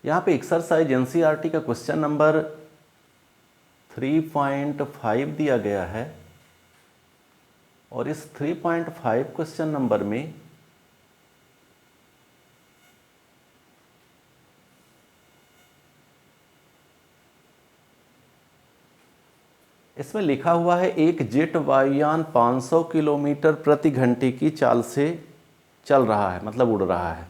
यहाँ पे exercise NCERT का क्वेश्चन नंबर 3.5 दिया गया है और इस 3.5 क्वेश्चन नंबर में इसमें लिखा हुआ है एक जेट वायुयान 500 किलोमीटर प्रति घंटे की चाल से चल रहा है, मतलब उड़ रहा है,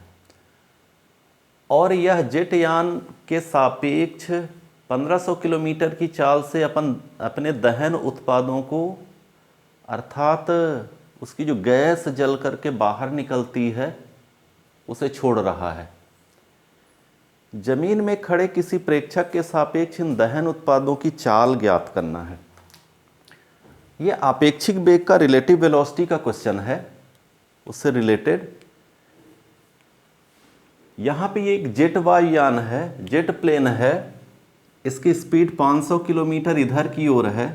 और यह जेट यान के सापेक्ष 1500 किलोमीटर की चाल से अपने दहन उत्पादों को, अर्थात उसकी जो गैस जल करके बाहर निकलती है उसे छोड़ रहा है। जमीन में खड़े किसी प्रेक्षक के सापेक्ष इन दहन उत्पादों की चाल ज्ञात करना है। ये आपेक्षिक वेग का रिलेटिव वेलोसिटी का क्वेश्चन है, उससे रिलेटेड। यहाँ पे ये एक जेट वायुयान है, जेट प्लेन है, इसकी स्पीड 500 किलोमीटर इधर की ओर है।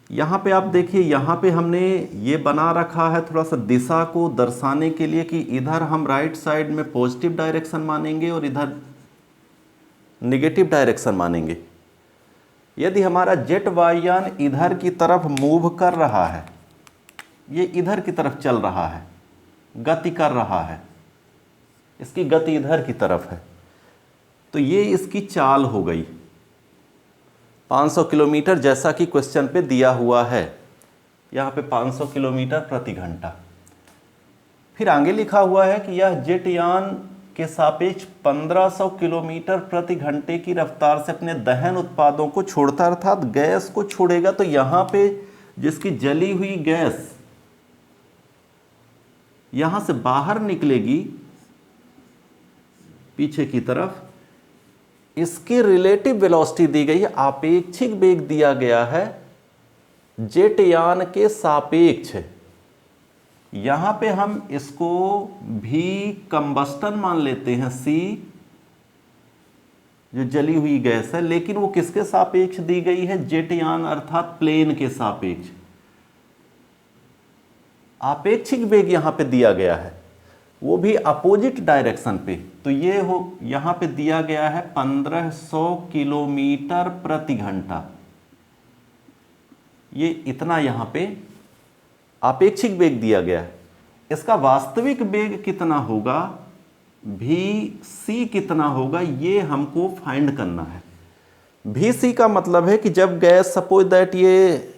यहाँ पे आप देखिए, यहाँ पे हमने ये बना रखा है थोड़ा सा दिशा को दर्शाने के लिए कि इधर हम राइट साइड में पॉजिटिव डायरेक्शन मानेंगे और इधर निगेटिव डायरेक्शन मानेंगे। यदि हमारा जेट वायुयान इधर की तरफ मूव कर रहा है, ये इधर की तरफ चल रहा है, गति कर रहा है, इसकी गति इधर की तरफ है, तो ये इसकी चाल हो गई 500 किलोमीटर, जैसा कि क्वेश्चन पे दिया हुआ है। यहाँ पे 500 किलोमीटर प्रति घंटा। फिर आगे लिखा हुआ है कि यह जेट यान के सापेक्ष 1500 किलोमीटर प्रति घंटे की रफ्तार से अपने दहन उत्पादों को छोड़ता, अर्थात गैस को छोड़ेगा। तो यहाँ पे जिसकी जली हुई गैस यहाँ से बाहर निकलेगी पीछे की तरफ, इसकी रिलेटिव वेलोसिटी दी गई है, आपेक्षिक वेग दिया गया है जेट यान के सापेक्ष। यहां पे हम इसको भी कंबस्टन मान लेते हैं, सी जो जली हुई गैस है, लेकिन वो किसके सापेक्ष दी गई है? जेट यान अर्थात प्लेन के सापेक्ष। आपेक्षिक वेग यहां पे दिया गया है, वो भी अपोजिट डायरेक्शन पे। तो ये हो यहां पे दिया गया है 1500 किलोमीटर प्रति घंटा। ये इतना यहां पे आपेक्षिक वेग दिया गया है। इसका वास्तविक वेग कितना होगा, vc कितना होगा, ये हमको फाइंड करना है। vc का मतलब है कि जब गैस, सपोज दैट ये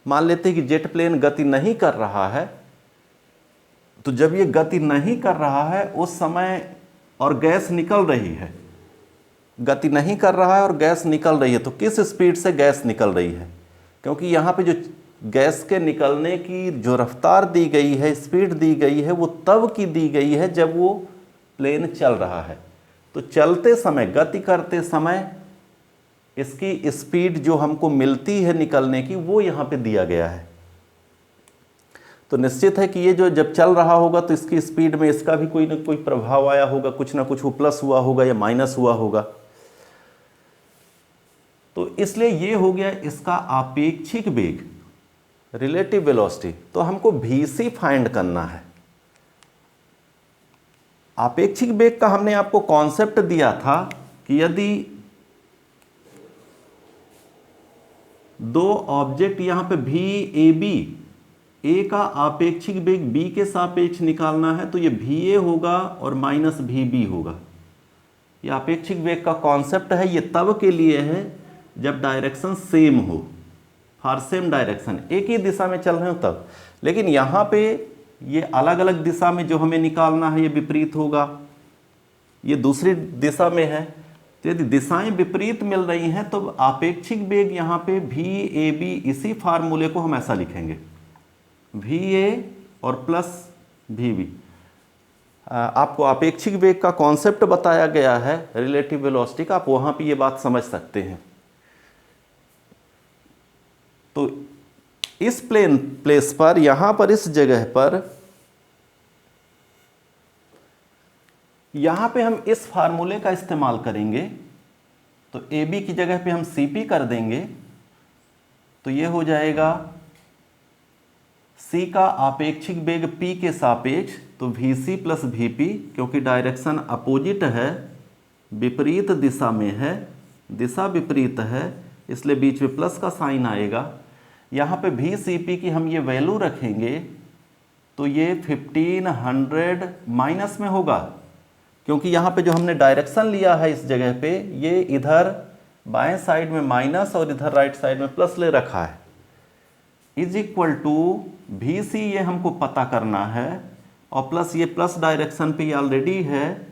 मान लेते हैं कि जेट प्लेन गति नहीं कर रहा है, तो जब ये गति नहीं कर रहा है उस समय, और गैस निकल रही है, गति नहीं कर रहा है और गैस निकल रही है, तो किस स्पीड से गैस निकल रही है? क्योंकि यहाँ पे जो गैस के निकलने की जो रफ्तार दी गई है, स्पीड दी गई है, वो तब की दी गई है जब वो प्लेन चल रहा है। तो चलते समय, गति करते समय इसकी स्पीड जो हमको मिलती है निकलने की, वो यहाँ पे दिया गया है। तो निश्चित है कि ये जो जब चल रहा होगा तो इसकी स्पीड में इसका भी कोई ना कोई प्रभाव आया होगा, कुछ ना कुछ वो प्लस हुआ होगा या माइनस हुआ होगा। तो इसलिए ये हो गया इसका आपेक्षिक वेग, रिलेटिव वेलोसिटी। तो हमको vc फाइंड करना है। आपेक्षिक वेग का हमने आपको कॉन्सेप्ट दिया था कि यदि दो ऑब्जेक्ट यहां पे VAB, ए का आपेक्षिक वेग बी के सापेक्ष निकालना है, तो ये VA होगा और माइनस VB होगा। ये आपेक्षिक वेग का कॉन्सेप्ट है। ये तब के लिए है जब डायरेक्शन सेम हो, फॉर सेम डायरेक्शन, एक ही दिशा में चल रहे हो तब। लेकिन यहाँ पे ये अलग अलग दिशा में जो हमें निकालना है, ये विपरीत होगा, ये दूसरी दिशा में है। तो यदि दिशाएं विपरीत मिल रही हैं तो आपेक्षिक वेग यहाँ पे VAB, इसी फार्मूले को हम ऐसा लिखेंगे, VA और प्लस VB। आपको आपेक्षिक वेग का कॉन्सेप्ट बताया गया है रिलेटिव वेलोसिटी का, आप वहां पे ये बात समझ सकते हैं। तो इस प्लेस पर, यहां पर, इस जगह पर, यहां पे हम इस फार्मूले का इस्तेमाल करेंगे। तो AB की जगह पे हम CP कर देंगे, तो ये हो जाएगा c का आपेक्षिक वेग p के सापेक्ष, तो vc प्लस vp, क्योंकि डायरेक्शन अपोजिट है, विपरीत दिशा में है, दिशा विपरीत है, इसलिए बीच में प्लस का साइन आएगा। यहाँ पे vcp की हम ये वैल्यू रखेंगे तो ये 1500 माइनस में होगा, क्योंकि यहाँ पे जो हमने डायरेक्शन लिया है इस जगह पे, ये इधर बाएं साइड में माइनस और इधर राइट साइड में प्लस ले रखा है, इज इक्वल टू VC, ये हमको पता करना है, और प्लस ये प्लस डायरेक्शन पे ऑलरेडी है,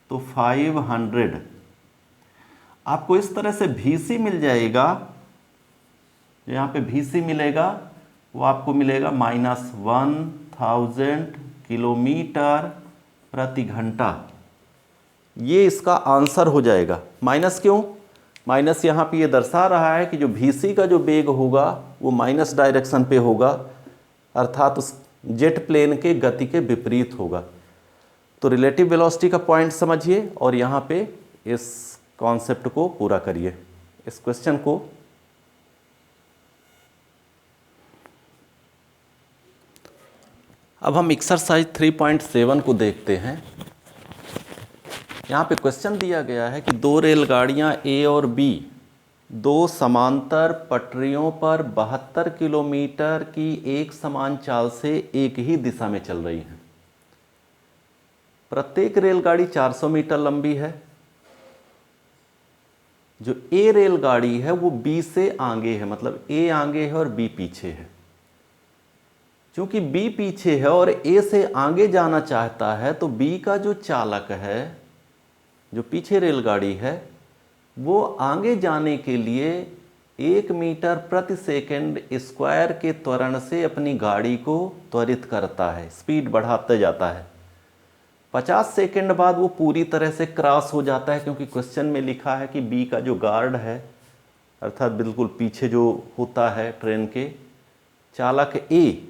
तो 500। आपको इस तरह से VC मिल जाएगा, यहाँ पे VC मिलेगा वो आपको मिलेगा -1000 किलोमीटर प्रति घंटा। ये इसका आंसर हो जाएगा। माइनस क्यों? माइनस यहाँ पे ये दर्शा रहा है कि जो VC का जो वेग होगा वो माइनस डायरेक्शन पे होगा, अर्थात उस जेट प्लेन के गति के विपरीत होगा। तो रिलेटिव वेलोसिटी का पॉइंट समझिए और यहाँ पे इस कॉन्सेप्ट को पूरा करिए, इस क्वेश्चन को। अब हम एक्सरसाइज 3.7 को देखते हैं। यहाँ पे क्वेश्चन दिया गया है कि दो रेलगाड़ियाँ A और B दो समांतर पटरियों पर 72 किलोमीटर की एक समान चाल से एक ही दिशा में चल रही हैं। प्रत्येक रेलगाड़ी 400 मीटर लंबी है। जो A रेलगाड़ी है वो B से आगे है, मतलब A आगे है और B पीछे है। क्योंकि B पीछे है और A से आगे जाना चाहता है, तो B का जो चालक है, जो पीछे रेलगाड़ी है, वो आगे जाने के लिए 1 मीटर प्रति सेकंड स्क्वायर के त्वरण से अपनी गाड़ी को त्वरित करता है, स्पीड बढ़ाते जाता है। 50 सेकंड बाद वो पूरी तरह से क्रॉस हो जाता है, क्योंकि क्वेश्चन में लिखा है कि बी का जो गार्ड है, अर्थात बिल्कुल पीछे जो होता है ट्रेन के, चालक ए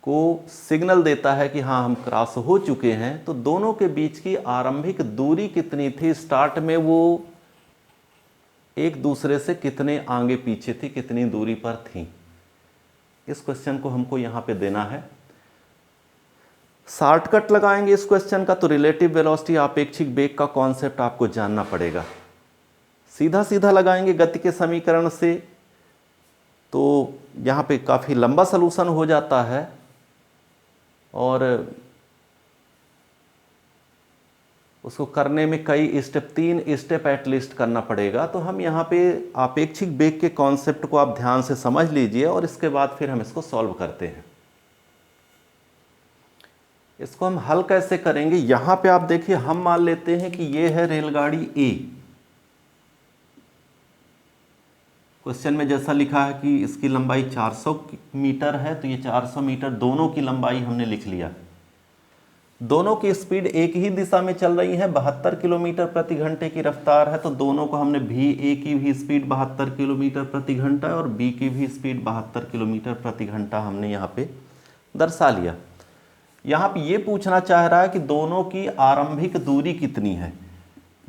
को सिग्नल देता है कि हाँ हम क्रॉस हो चुके हैं। तो दोनों के बीच की आरंभिक दूरी कितनी थी, स्टार्ट में वो एक दूसरे से कितने आगे पीछे थी, कितनी दूरी पर थी, इस क्वेश्चन को हमको यहाँ पे देना है। शॉर्टकट लगाएंगे इस क्वेश्चन का, तो रिलेटिव वेलोसिटी आपेक्षिक वेग का कॉन्सेप्ट आपको जानना पड़ेगा। सीधा सीधा लगाएंगे गति के समीकरण से, तो यहाँ पे काफ़ी लंबा सलूशन हो जाता है और उसको करने में कई स्टेप, 3 स्टेप एटलीस्ट करना पड़ेगा। तो हम यहाँ पे आपेक्षिक वेग के कॉन्सेप्ट को आप ध्यान से समझ लीजिए और इसके बाद फिर हम इसको सॉल्व करते हैं। इसको हम हल कैसे करेंगे, यहाँ पे आप देखिए, हम मान लेते हैं कि ये है रेलगाड़ी ए। क्वेश्चन में जैसा लिखा है कि इसकी लंबाई 400 मीटर है, तो ये 400 मीटर दोनों की लंबाई हमने लिख लिया। दोनों की स्पीड एक ही दिशा में चल रही है, 72 किलोमीटर प्रति घंटे की रफ्तार है, तो दोनों को हमने ए की भी स्पीड 72 किलोमीटर प्रति घंटा और बी की भी स्पीड 72 किलोमीटर प्रति घंटा हमने यहाँ पे दर्शा लिया। यहाँ पे ये पूछना चाह रहा है कि दोनों की आरंभिक दूरी कितनी है।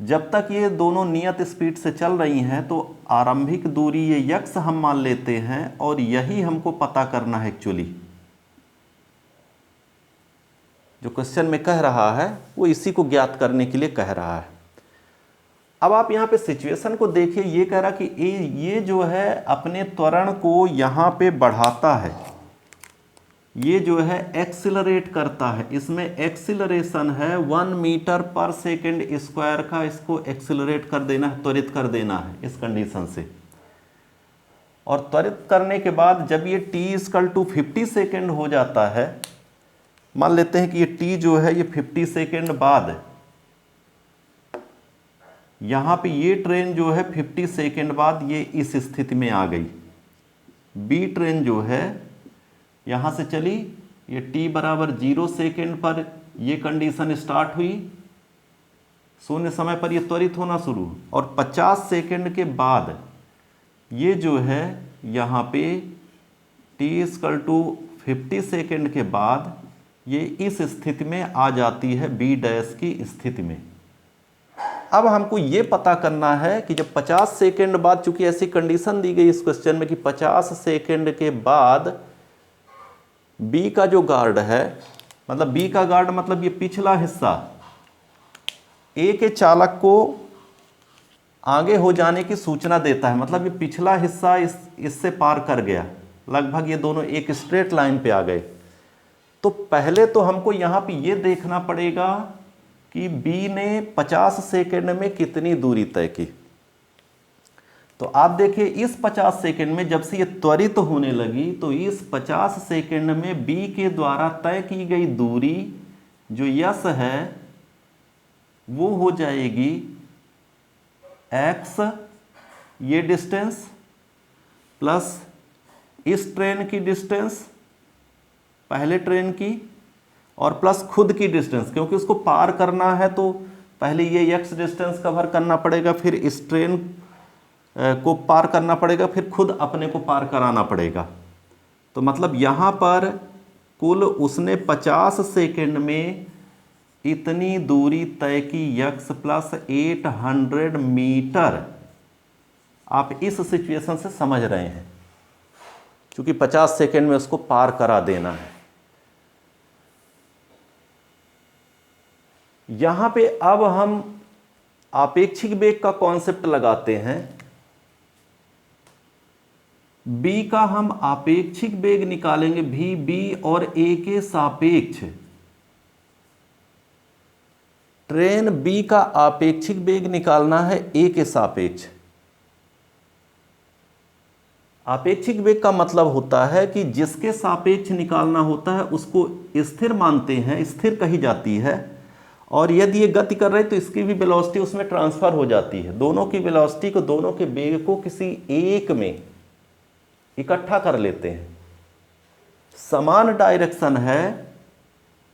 जब तक ये दोनों नियत स्पीड से चल रही हैं तो आरंभिक दूरी ये यक्स हम मान लेते हैं, और यही हमको पता करना है एक्चुअली। जो क्वेश्चन में कह रहा है वो इसी को ज्ञात करने के लिए कह रहा है। अब आप यहाँ पे सिचुएशन को देखिए, ये कह रहा कि ये जो है अपने त्वरण को यहाँ पे बढ़ाता है, ये जो है एक्सिलरेट करता है। इसमें एक्सिलरेशन है 1 मीटर पर सेकंड स्क्वायर का, इसको एक्सिलरेट कर देना है, त्वरित कर देना है इस कंडीशन से। और त्वरित करने के बाद जब ये t = 50 सेकंड हो जाता है, मान लेते हैं कि ये t जो है ये 50 सेकंड बाद, यहाँ पे ये ट्रेन जो है 50 सेकंड बाद ये इस स्थिति में आ गई। बी ट्रेन जो है यहाँ से चली, ये t = 0 सेकेंड पर ये कंडीशन स्टार्ट हुई, 0 समय पर ये त्वरित होना शुरू, और 50 सेकेंड के बाद ये जो है यहाँ पे t = 50 सेकेंड के बाद ये इस स्थिति में आ जाती है, B डैश की स्थिति में। अब हमको ये पता करना है कि जब 50 सेकेंड बाद, चूंकि ऐसी कंडीशन दी गई इस क्वेश्चन में कि 50 सेकेंड के बाद बी का जो गार्ड है, मतलब बी का गार्ड मतलब ये पिछला हिस्सा ए के चालक को आगे हो जाने की सूचना देता है, मतलब ये पिछला हिस्सा इससे पार कर गया, लगभग ये दोनों एक स्ट्रेट लाइन पे आ गए। तो पहले तो हमको यहाँ पे ये देखना पड़ेगा कि बी ने 50 सेकेंड में कितनी दूरी तय की। तो आप देखिए इस 50 सेकेंड में जब से ये त्वरित होने लगी, तो इस 50 सेकेंड में बी के द्वारा तय की गई दूरी जो यस है वो हो जाएगी x, ये डिस्टेंस प्लस इस ट्रेन की डिस्टेंस, पहले ट्रेन की, और प्लस खुद की डिस्टेंस, क्योंकि उसको पार करना है तो पहले ये x डिस्टेंस कवर करना पड़ेगा, फिर इस ट्रेन को पार करना पड़ेगा, फिर खुद अपने को पार कराना पड़ेगा। तो मतलब यहाँ पर कुल उसने 50 सेकेंड में इतनी दूरी तय की x प्लस 800 मीटर। आप इस सिचुएशन से समझ रहे हैं, क्योंकि 50 सेकेंड में उसको पार करा देना है। यहां पे अब हम आपेक्षिक वेग का कॉन्सेप्ट लगाते हैं। b का हम आपेक्षिक वेग निकालेंगे, भी b और a के सापेक्ष। ट्रेन B का आपेक्षिक वेग निकालना है A के सापेक्ष। आपेक्षिक वेग का मतलब होता है कि जिसके सापेक्ष निकालना होता है उसको स्थिर मानते हैं, स्थिर कही जाती है, और यदि ये गति कर रहे तो इसकी भी वेलोसिटी उसमें ट्रांसफर हो जाती है। दोनों की वेलोसिटी को, दोनों के वेग को किसी एक में इकट्ठा कर लेते हैं। समान डायरेक्शन है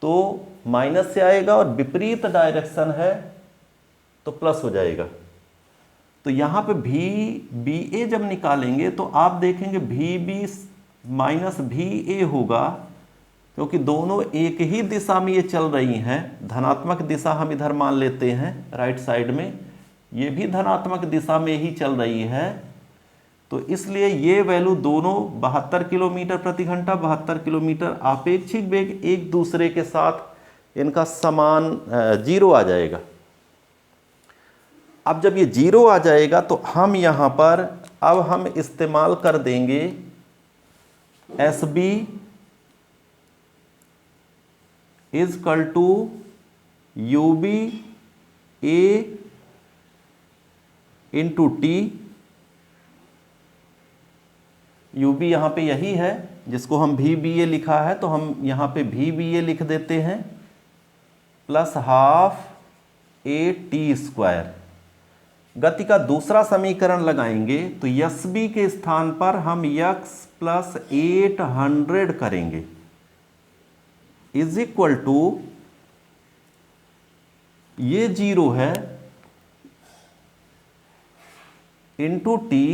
तो माइनस से आएगा और विपरीत डायरेक्शन है तो प्लस हो जाएगा। तो यहाँ पे बी ए जब निकालेंगे तो आप देखेंगे भी बी माइनस भी ए होगा, क्योंकि दोनों एक ही दिशा में ये चल रही हैं। धनात्मक दिशा हम इधर मान लेते हैं राइट साइड में, ये भी धनात्मक दिशा में ही चल रही है। तो इसलिए ये वैल्यू दोनों 72 किलोमीटर प्रति घंटा, 72 किलोमीटर, आपेक्षिक वेग एक दूसरे के साथ इनका समान जीरो आ जाएगा। अब जब ये जीरो आ जाएगा तो हम यहाँ पर अब हम इस्तेमाल कर देंगे S B is equal to U B A into T. U B यहाँ पे यही है जिसको हम भी बी ए लिखा है, तो हम यहाँ पे भी बी ए लिख देते हैं, plus half A T square. गति का दूसरा समीकरण लगाएंगे तो यस बी के स्थान पर हम यक्स प्लस 800 करेंगे, इज इक्वल टू, ये जीरो है, इंटू टी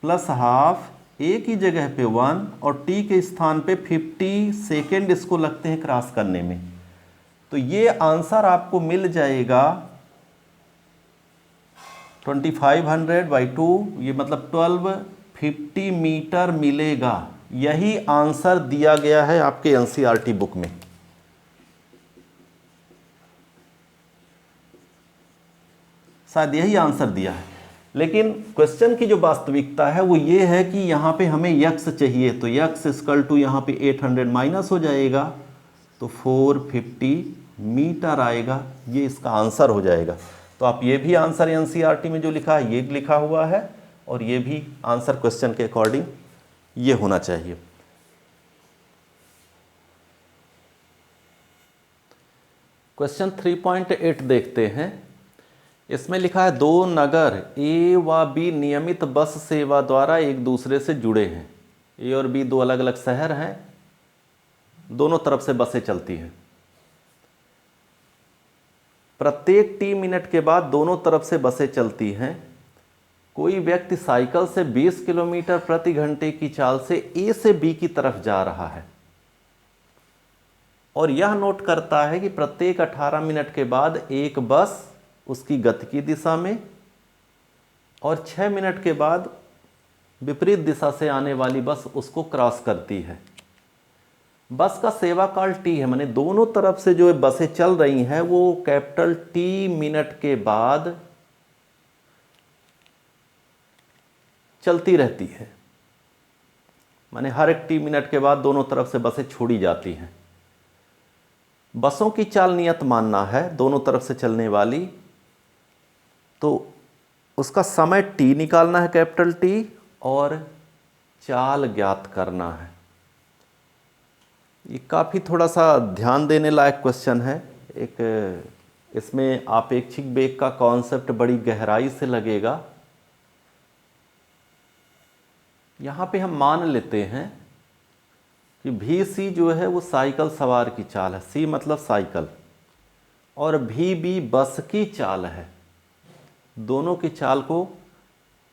प्लस हाफ, ए की जगह पे 1 और टी के स्थान पे 50 सेकेंड इसको लगते हैं क्रॉस करने में। तो ये आंसर आपको मिल जाएगा 2500/2, ये मतलब 1250 मीटर मिलेगा। यही आंसर दिया गया है आपके एनसीईआरटी बुक में। शायद यही आंसर दिया है, लेकिन क्वेश्चन की जो वास्तविकता है वो ये है कि यहाँ पे हमें यक्स चाहिए, तो यक्स इक्वल टू यहाँ पे 800 माइनस हो जाएगा तो 450 मीटर आएगा। ये इसका आंसर हो जाएगा। तो आप ये भी आंसर एनसीईआरटी में जो लिखा है ये लिखा हुआ है, और ये भी आंसर क्वेश्चन के अकॉर्डिंग ये होना चाहिए। क्वेश्चन 3.8 देखते हैं। इसमें लिखा है दो नगर ए व बी नियमित बस सेवा द्वारा एक दूसरे से जुड़े हैं। ए और बी दो अलग अलग शहर हैं, दोनों तरफ से बसें चलती हैं। प्रत्येक टी मिनट के बाद दोनों तरफ से बसें चलती हैं। कोई व्यक्ति साइकिल से 20 किलोमीटर प्रति घंटे की चाल से ए से बी की तरफ जा रहा है और यह नोट करता है कि प्रत्येक 18 मिनट के बाद एक बस उसकी गति की दिशा में, और 6 मिनट के बाद विपरीत दिशा से आने वाली बस उसको क्रॉस करती है। बस का सेवा काल टी है, माने दोनों तरफ से जो बसें चल रही हैं वो कैपिटल टी मिनट के बाद चलती रहती है, माने हर एक टी मिनट के बाद दोनों तरफ से बसें छोड़ी जाती हैं। बसों की चाल नियत मानना है दोनों तरफ से चलने वाली, तो उसका समय टी निकालना है कैपिटल टी, और चाल ज्ञात करना है। ये काफ़ी थोड़ा सा ध्यान देने लायक क्वेश्चन है। एक इसमें आपेक्षिक वेग का कॉन्सेप्ट बड़ी गहराई से लगेगा। यहाँ पे हम मान लेते हैं कि भी सी जो है वो साइकिल सवार की चाल है, सी मतलब साइकिल, और भी बी बस की चाल है। दोनों की चाल को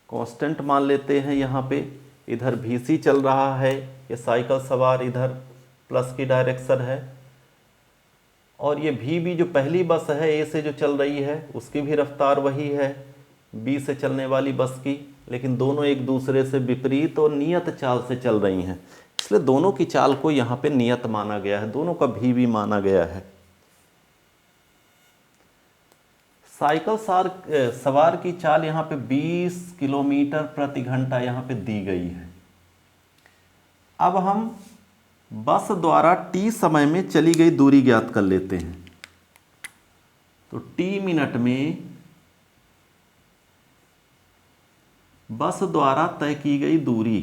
कांस्टेंट मान लेते हैं। यहाँ पे इधर भी सी चल रहा है, ये साइकिल सवार इधर प्लस की डायरेक्शन है, और ये भी बी जो पहली बस है ए से जो चल रही है उसकी भी रफ्तार वही है बी से चलने वाली बस की, लेकिन दोनों एक दूसरे से विपरीत और नियत चाल से चल रही हैं, इसलिए दोनों की चाल को यहाँ पे नियत माना गया है, दोनों का भी माना गया है। साइकिल सवार की चाल यहाँ पे 20 किलोमीटर प्रति घंटा यहाँ पे दी गई है। अब हम बस द्वारा टी समय में चली गई दूरी ज्ञात कर लेते हैं। तो टी मिनट में बस द्वारा तय की गई दूरी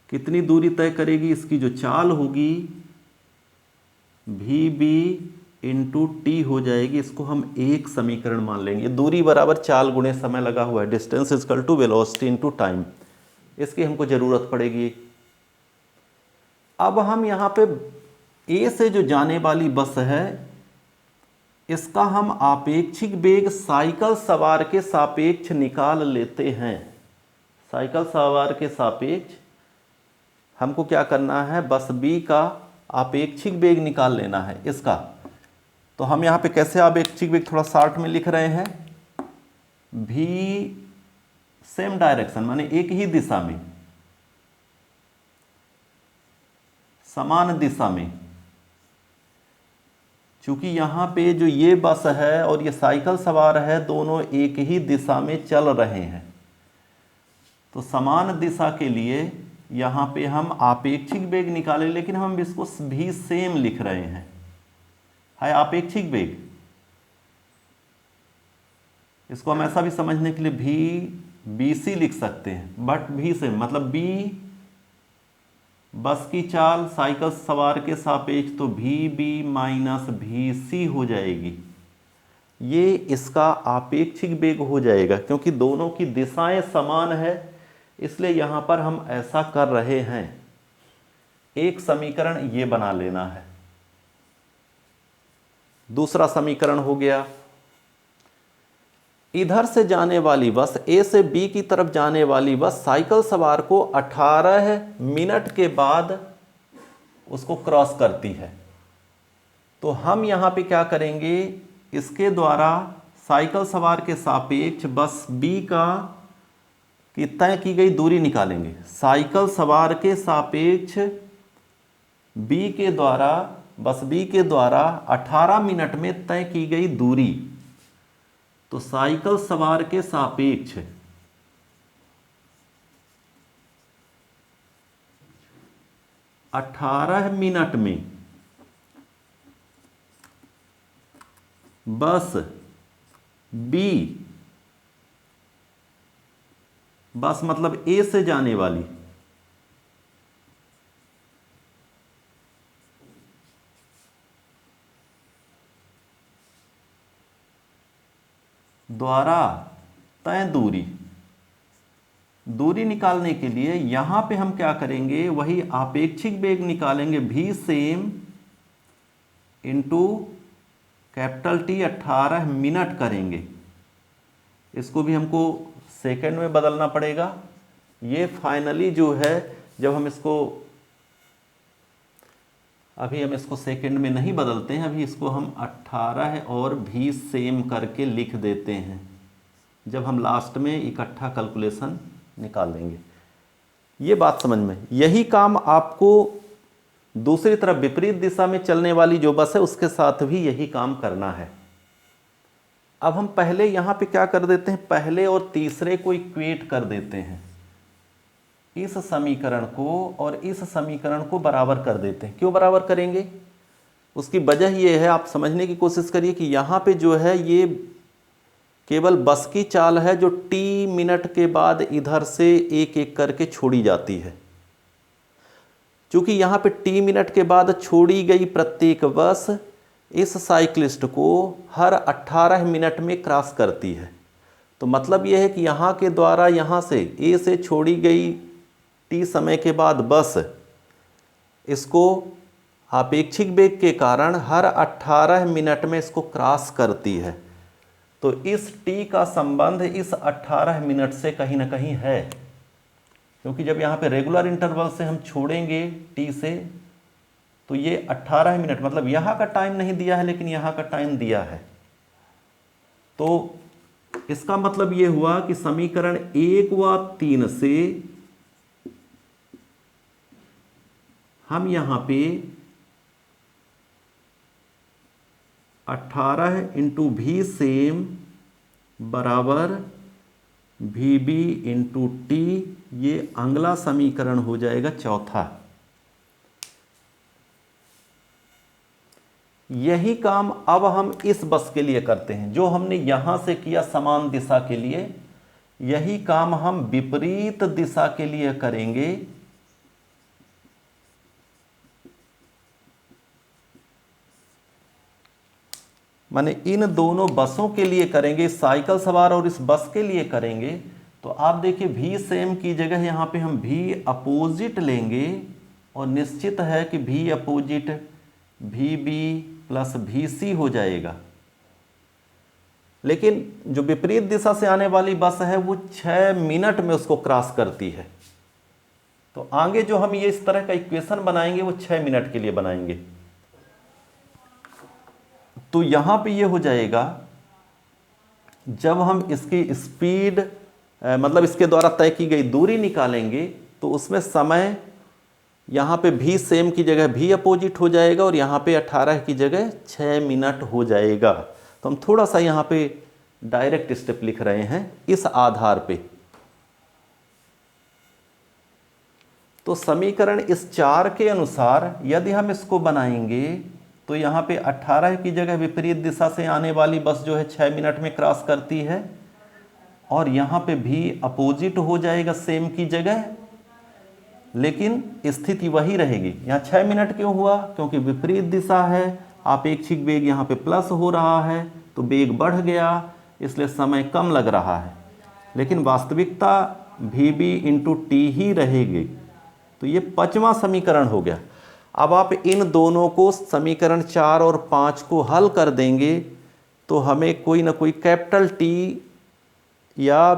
कितनी दूरी तय करेगी, इसकी जो चाल होगी भी बी इंटू टी हो जाएगी। इसको हम एक समीकरण मान लेंगे। दूरी बराबर चाल गुणे समय लगा हुआ है, distance is equal to velocity into time, इसकी हमको ज़रूरत पड़ेगी। अब हम यहाँ पे ए से जो जाने वाली बस है इसका हम आपेक्षिक वेग साइकिल सवार के सापेक्ष निकाल लेते हैं। साइकिल सवार के सापेक्ष हमको क्या करना है, बस बी का आपेक्षिक वेग निकाल लेना है इसका। तो हम यहाँ पे कैसे आपेक्षिक वेग थोड़ा शार्ट में लिख रहे हैं, भी सेम डायरेक्शन माने एक ही दिशा में, समान दिशा में, क्योंकि यहाँ पे जो ये बस है और ये साइकिल सवार है दोनों एक ही दिशा में चल रहे हैं, तो समान दिशा के लिए यहाँ पे हम आपेक्षिक वेग निकालें, लेकिन हम इसको भी सेम लिख रहे हैं, है आपेक्षिक वेग। इसको हम ऐसा भी समझने के लिए भी बी सी लिख सकते हैं, बट भी सेम मतलब बी बस की चाल साइकिल सवार के सापेक्ष, तो भी बी माइनस भी सी हो जाएगी। ये इसका आपेक्षिक वेग हो जाएगा, क्योंकि दोनों की दिशाएं समान है, इसलिए यहां पर हम ऐसा कर रहे हैं। एक समीकरण ये बना लेना है। दूसरा समीकरण हो गया, इधर से जाने वाली बस ए से बी की तरफ जाने वाली बस साइकिल सवार को 18 मिनट के बाद उसको क्रॉस करती है। तो हम यहाँ पे क्या करेंगे, इसके द्वारा साइकिल सवार के सापेक्ष बस बी का की तय की गई दूरी निकालेंगे। साइकिल सवार के सापेक्ष बी के द्वारा बस बी के द्वारा 18 मिनट में तय की गई दूरी, तो साइकिल सवार के सापेक्ष अठारह मिनट में बस बी, बस मतलब ए से जाने वाली, द्वारा तय दूरी निकालने के लिए यहां पे हम क्या करेंगे, वही आपेक्षिक वेग निकालेंगे, भी same into capital T 18 minute करेंगे। इसको भी हमको सेकंड में बदलना पड़ेगा। ये फाइनली जो है जब हम इसको अभी हम इसको सेकंड में नहीं बदलते हैं, अभी इसको हम 18 और भी सेम करके लिख देते हैं जब हम लास्ट में इकट्ठा कैलकुलेशन निकाल देंगे। ये बात समझ में। यही काम आपको दूसरी तरफ विपरीत दिशा में चलने वाली जो बस है उसके साथ भी यही काम करना है। अब हम पहले यहाँ पे क्या कर देते हैं, पहले और तीसरे को इक्वेट कर देते हैं, इस समीकरण को और इस समीकरण को बराबर कर देते हैं। क्यों बराबर करेंगे, उसकी वजह ये है, आप समझने की कोशिश करिए कि यहाँ पे जो है ये केवल बस की चाल है जो t मिनट के बाद इधर से एक एक करके छोड़ी जाती है। क्योंकि यहाँ पे t मिनट के बाद छोड़ी गई प्रत्येक बस इस साइक्लिस्ट को हर 18 मिनट में क्रॉस करती है। तो मतलब यह है कि यहाँ के द्वारा यहाँ से A से छोड़ी गई t समय के बाद बस इसको आपेक्षिक वेग के कारण हर 18 मिनट में इसको क्रॉस करती है। तो इस t का संबंध इस 18 मिनट से कहीं ना कहीं है, क्योंकि जब यहाँ पे रेगुलर इंटरवल से हम छोड़ेंगे t से तो ये 18 मिनट, मतलब यहाँ का टाइम नहीं दिया है लेकिन यहाँ का टाइम दिया है। तो इसका मतलब ये हुआ कि समीकरण 1 व 3 से हम यहाँ पे 18 इंटू भी सेम बराबर VB इंटू टी, ये अगला समीकरण हो जाएगा चौथा। यही काम अब हम इस बस के लिए करते हैं, जो हमने यहां से किया समान दिशा के लिए, यही काम हम विपरीत दिशा के लिए करेंगे। माने इन दोनों बसों के लिए करेंगे, इस साइकिल सवार और इस बस के लिए करेंगे। तो आप देखिए भी सेम की जगह यहाँ पे हम भी अपोजिट लेंगे और निश्चित है कि भी अपोजिट VB प्लस VC हो जाएगा। लेकिन जो विपरीत दिशा से आने वाली बस है वो 6 मिनट में उसको क्रॉस करती है। तो आगे जो हम ये इस तरह का इक्वेशन बनाएंगे वो 6 मिनट के लिए बनाएंगे। तो यहां पे ये हो जाएगा, जब हम इसकी स्पीड मतलब इसके द्वारा तय की गई दूरी निकालेंगे तो उसमें समय यहाँ पे भी सेम की जगह भी अपोजिट हो जाएगा और यहाँ पे 18 की जगह 6 मिनट हो जाएगा। तो हम थोड़ा सा यहाँ पे डायरेक्ट स्टेप लिख रहे हैं इस आधार पे। तो समीकरण इस 4 के अनुसार यदि हम इसको बनाएंगे तो यहाँ पे 18 की जगह विपरीत दिशा से आने वाली बस जो है 6 मिनट में क्रॉस करती है और यहाँ पे भी अपोजिट हो जाएगा सेम की जगह, लेकिन स्थिति वही रहेगी। यहाँ 6 मिनट क्यों हुआ, क्योंकि विपरीत दिशा है, आपेक्षिक वेग यहाँ पे प्लस हो रहा है तो वेग बढ़ गया, इसलिए समय कम लग रहा है, लेकिन वास्तविकता VB इंटू टी ही रहेगी। तो ये 5वां समीकरण हो गया। अब आप इन दोनों को समीकरण 4 और 5 को हल कर देंगे तो हमें कोई ना कोई कैपिटल T या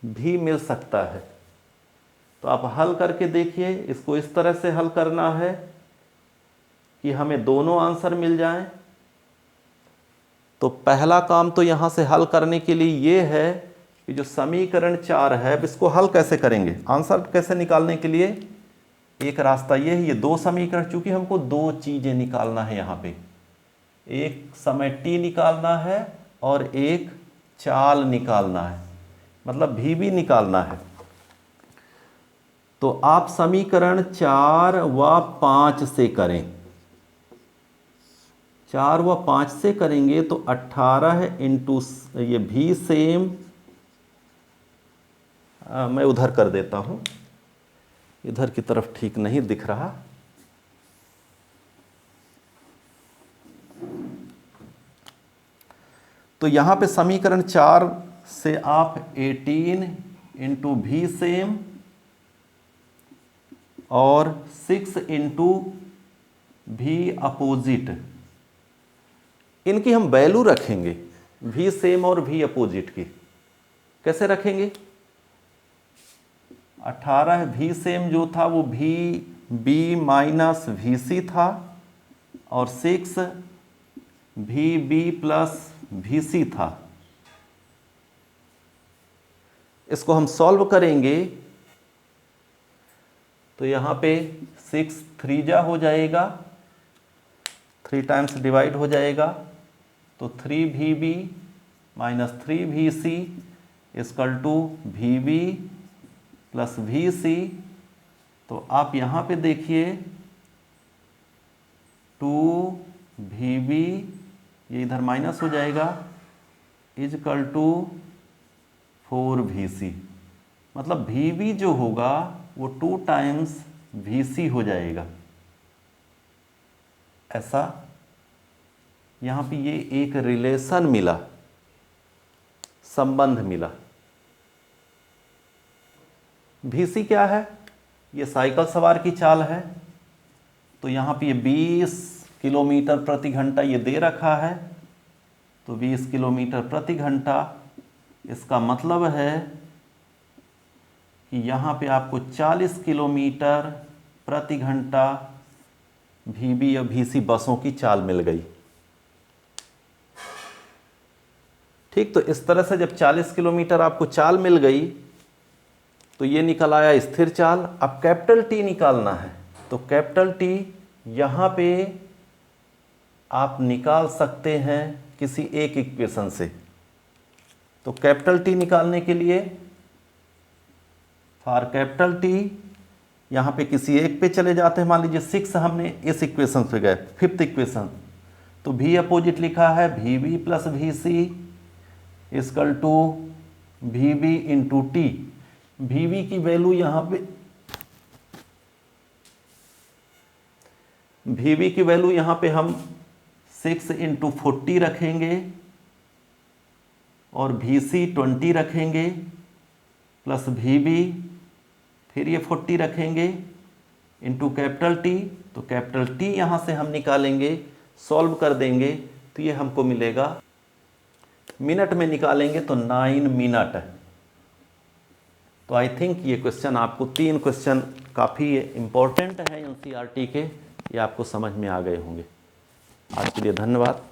भी मिल सकता है। तो आप हल करके देखिए, इसको इस तरह से हल करना है कि हमें दोनों आंसर मिल जाएं। तो पहला काम तो यहाँ से हल करने के लिए ये है कि जो समीकरण 4 है इसको हल कैसे करेंगे, आंसर कैसे निकालने के लिए एक रास्ता ये है, ये 2 समीकरण, चूंकि हमको 2 चीजें निकालना है यहाँ पे, एक समय t निकालना है और एक चाल निकालना है, मतलब VB निकालना है। तो आप समीकरण 4 व 5 से करें, 4 व 5 से करेंगे तो 18 इंटू ये भी सेम, मैं उधर कर देता हूं, इधर की तरफ ठीक नहीं दिख रहा। तो यहां पे समीकरण 4 से आप 18 इंटू भी सेम और 6 इंटू भी अपोजिट, इनकी हम वैल्यू रखेंगे, भी सेम और भी अपोजिट की। कैसे रखेंगे, 18 भी सेम जो था वो भी बी माइनस वी सी था और 6 वी बी प्लस वी सी था। इसको हम सॉल्व करेंगे तो यहाँ पे 6 3 जा हो जाएगा, 3 टाइम्स डिवाइड हो जाएगा, तो 3 V B minus 3 V C equal to V B plus V C. तो आप यहाँ पे देखिए 2 वी बी, ये इधर माइनस हो जाएगा, इक्वल टू 4 वी सी। मतलब वी बी जो होगा वो 2 टाइम्स वी सी हो जाएगा। ऐसा यहाँ पे ये एक रिलेशन मिला, संबंध मिला। वी सी क्या है? ये साइकिल सवार की चाल है, तो यहाँ पे ये 20 किलोमीटर प्रति घंटा ये दे रखा है, तो 20 किलोमीटर प्रति घंटा। इसका मतलब है कि यहाँ पे आपको 40 किलोमीटर प्रति घंटा वी बी या वी सी बसों की चाल मिल गई। ठीक, तो इस तरह से जब 40 किलोमीटर आपको चाल मिल गई तो ये निकल आया स्थिर चाल। अब कैपिटल टी निकालना है, तो कैपिटल टी यहाँ पे आप निकाल सकते हैं किसी एक इक्वेशन से। तो कैपिटल टी निकालने के लिए फॉर कैपिटल टी यहाँ पे किसी एक पे चले जाते हैं। मान लीजिए 6 हमने इस इक्वेशन पे गए, 5th इक्वेशन, तो भी अपोजिट लिखा है V B plus V C equal to V B into T. V B की वैल्यू यहाँ पे, वी बी की वैल्यू यहाँ पे हम 6 इंटू 40 रखेंगे और वी सी 20 रखेंगे प्लस वी बी, फिर ये 40 रखेंगे इंटू कैपिटल टी। तो कैपिटल टी यहाँ से हम निकालेंगे, सॉल्व कर देंगे तो ये हमको मिलेगा, मिनट में निकालेंगे तो 9 मिनट। तो आई थिंक ये क्वेश्चन आपको, 3 क्वेश्चन काफ़ी इम्पोर्टेंट है एनसीईआरटी के, ये आपको समझ में आ गए होंगे। आज के लिए धन्यवाद।